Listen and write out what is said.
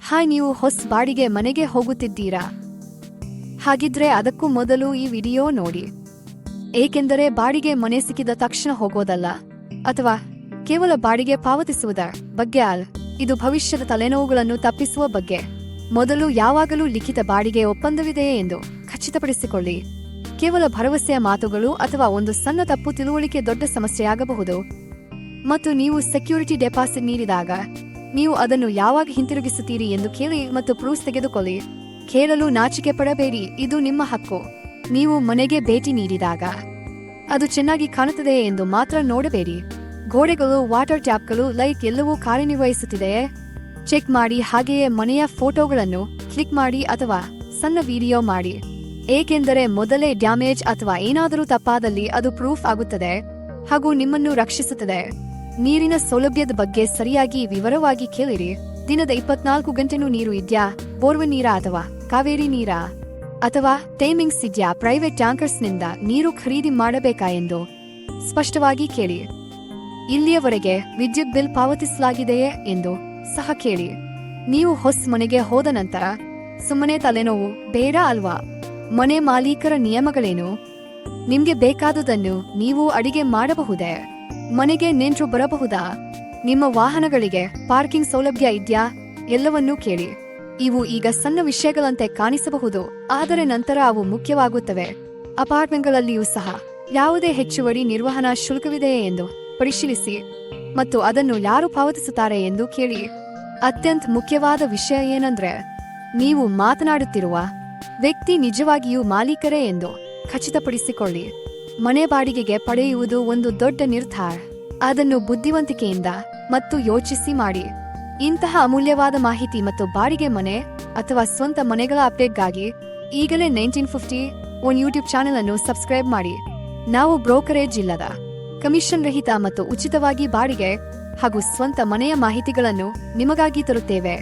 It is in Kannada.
ಹಾಯ್, ನೀವು ಹೊಸ ಬಾಡಿಗೆ ಮನೆಗೆ ಹೋಗುತ್ತಿದ್ದೀರಾ? ಹಾಗಿದ್ರೆ ಅದಕ್ಕೂ ಮೊದಲು ಈ ವಿಡಿಯೋ ನೋಡಿ. ಏಕೆಂದರೆ ಬಾಡಿಗೆ ಮನೆ ಸಿಕ್ಕಿದ ತಕ್ಷಣ ಹೋಗೋದಲ್ಲ, ಅಥವಾ ಕೇವಲ ಬಾಡಿಗೆ ಪಾವತಿಸುವುದರ ಬಗ್ಗೆ ಅಲ್ಲ. ಇದು ಭವಿಷ್ಯದ ತಲೆನೋವುಗಳನ್ನು ತಪ್ಪಿಸುವ ಬಗ್ಗೆ. ಮೊದಲು ಯಾವಾಗಲೂ ಲಿಖಿತ ಬಾಡಿಗೆ ಒಪ್ಪಂದವಿದೆಯೇ ಎಂದು ಖಚಿತಪಡಿಸಿಕೊಳ್ಳಿ. ಕೇವಲ ಭರವಸೆಯ ಮಾತುಗಳು ಅಥವಾ ಒಂದು ಸಣ್ಣ ತಪ್ಪು ತಿಳುವಳಿಕೆ ದೊಡ್ಡ ಸಮಸ್ಯೆಯಾಗಬಹುದು. ಮತ್ತು ನೀವು ಸೆಕ್ಯೂರಿಟಿ ಡೆಪಾಸಿಟ್ ನೀಡಿದಾಗ ನೀವು ಅದನ್ನು ಯಾವಾಗ ಹಿಂತಿರುಗಿಸುತ್ತೀರಿ ಎಂದು ಕೇಳಿ ಮತ್ತು ಪ್ರೂಫ್ ತೆಗೆದುಕೊಳ್ಳಿ. ಕೇಳಲು ನಾಚಿಕೆ ಪಡಬೇಡಿ, ಇದು ನಿಮ್ಮ ಹಕ್ಕು. ನೀವು ಮನೆಗೆ ಭೇಟಿ ನೀಡಿದಾಗ ಅದು ಚೆನ್ನಾಗಿ ಕಾಣುತ್ತದೆಯೇ ಎಂದು ಮಾತ್ರ ನೋಡಬೇಡಿ. ಗೋಡೆಗಳು, ವಾಟರ್ ಟ್ಯಾಪ್ಗಳು, ಲೈಟ್ ಎಲ್ಲವೂ ಕಾರ್ಯನಿರ್ವಹಿಸುತ್ತಿದೆಯೇ ಚೆಕ್ ಮಾಡಿ. ಹಾಗೆಯೇ ಮನೆಯ ಫೋಟೋಗಳನ್ನು ಕ್ಲಿಕ್ ಮಾಡಿ ಅಥವಾ ಸಣ್ಣ ವಿಡಿಯೋ ಮಾಡಿ, ಏಕೆಂದರೆ ಮೊದಲೇ ಡ್ಯಾಮೇಜ್ ಅಥವಾ ಏನಾದರೂ ತಪ್ಪಾದಲ್ಲಿ ಅದು ಪ್ರೂಫ್ ಆಗುತ್ತದೆ ಹಾಗೂ ನಿಮ್ಮನ್ನು ರಕ್ಷಿಸುತ್ತದೆ. ನೀರಿನ ಸೌಲಭ್ಯದ ಬಗ್ಗೆ ಸರಿಯಾಗಿ ವಿವರವಾಗಿ ಕೇಳಿರಿ. ದಿನದ 24 ಗಂಟೆನೂ ನೀರು ಇದ್ಯಾ? ಬೋರ್ವೆಲ್ ನೀರಾ ಅಥವಾ ಕಾವೇರಿ ನೀರಾ? ಅಥವಾ ಟೈಮಿಂಗ್ಸ್ ಇದ್ಯಾ? ಪ್ರೈವೇಟ್ ಟ್ಯಾಂಕರ್ಸ್ನಿಂದ ನೀರು ಖರೀದಿ ಮಾಡಬೇಕಾ ಎಂದು ಸ್ಪಷ್ಟವಾಗಿ ಕೇಳಿ. ಇಲ್ಲಿಯವರೆಗೆ ವಿದ್ಯುತ್ ಬಿಲ್ ಪಾವತಿಸಲಾಗಿದೆಯೇ ಎಂದು ಸಹ ಕೇಳಿ. ನೀವು ಹೊಸ ಮನೆಗೆ ಹೋದ ನಂತರ ಸುಮ್ಮನೆ ತಲೆನೋವು ಬೇಡ ಅಲ್ವಾ? ಮನೆ ಮಾಲೀಕರ ನಿಯಮಗಳೇನು? ನಿಮ್ಗೆ ಬೇಕಾದುದನ್ನು ನೀವು ಅಡಿಗೆ ಮಾಡಬಹುದೇ? ಮನೆಗೆ ನೆಂಟರು ಬರಬಹುದಾ? ನಿಮ್ಮ ವಾಹನಗಳಿಗೆ ಪಾರ್ಕಿಂಗ್ ಸೌಲಭ್ಯ ಇದ್ಯಾ? ಎಲ್ಲವನ್ನೂ ಕೇಳಿ. ಇವು ಈಗ ಸಣ್ಣ ವಿಷಯಗಳಂತೆ ಕಾಣಿಸಬಹುದು, ಆದರೆ ನಂತರ ಅವು ಮುಖ್ಯವಾಗುತ್ತವೆ. ಅಪಾರ್ಟ್ಮೆಂಟ್ಗಳಲ್ಲಿಯೂ ಸಹ ಯಾವುದೇ ಹೆಚ್ಚುವರಿ ನಿರ್ವಹಣಾ ಶುಲ್ಕವಿದೆಯೇ ಎಂದು ಪರಿಶೀಲಿಸಿ ಮತ್ತು ಅದನ್ನು ಯಾರು ಪಾವತಿಸುತ್ತಾರೆ ಎಂದು ಕೇಳಿ. ಅತ್ಯಂತ ಮುಖ್ಯವಾದ ವಿಷಯ ಏನಂದ್ರೆ, ನೀವು ಮಾತನಾಡುತ್ತಿರುವ ವ್ಯಕ್ತಿ ನಿಜವಾಗಿಯೂ ಮಾಲೀಕರೇ ಎಂದು ಖಚಿತಪಡಿಸಿಕೊಳ್ಳಿ. ಮನೆ ಬಾಡಿಗೆಗೆ ಪಡೆಯುವುದು ಒಂದು ದೊಡ್ಡ ನಿರ್ಧಾರ. ಅದನ್ನು ಬುದ್ಧಿವಂತಿಕೆಯಿಂದ ಮತ್ತು ಯೋಚಿಸಿ ಮಾಡಿ. ಇಂತಹ ಅಮೂಲ್ಯವಾದ ಮಾಹಿತಿ ಮತ್ತು ಬಾಡಿಗೆ ಮನೆ ಅಥವಾ ಸ್ವಂತ ಮನೆಗಳ ಅಪ್ಡೇಟ್ಗಾಗಿ ಈಗಲೇ 1950 ಯೂಟ್ಯೂಬ್ ಚಾನೆಲ್ ಅನ್ನು ಸಬ್ಸ್ಕ್ರೈಬ್ ಮಾಡಿ. ನಾವು ಬ್ರೋಕರೇಜ್ ಇಲ್ಲದ, ಕಮಿಷನ್ ರಹಿತ ಮತ್ತು ಉಚಿತವಾಗಿ ಬಾಡಿಗೆ ಹಾಗೂ ಸ್ವಂತ ಮನೆಯ ಮಾಹಿತಿಗಳನ್ನು ನಿಮಗಾಗಿ ತರುತ್ತೇವೆ.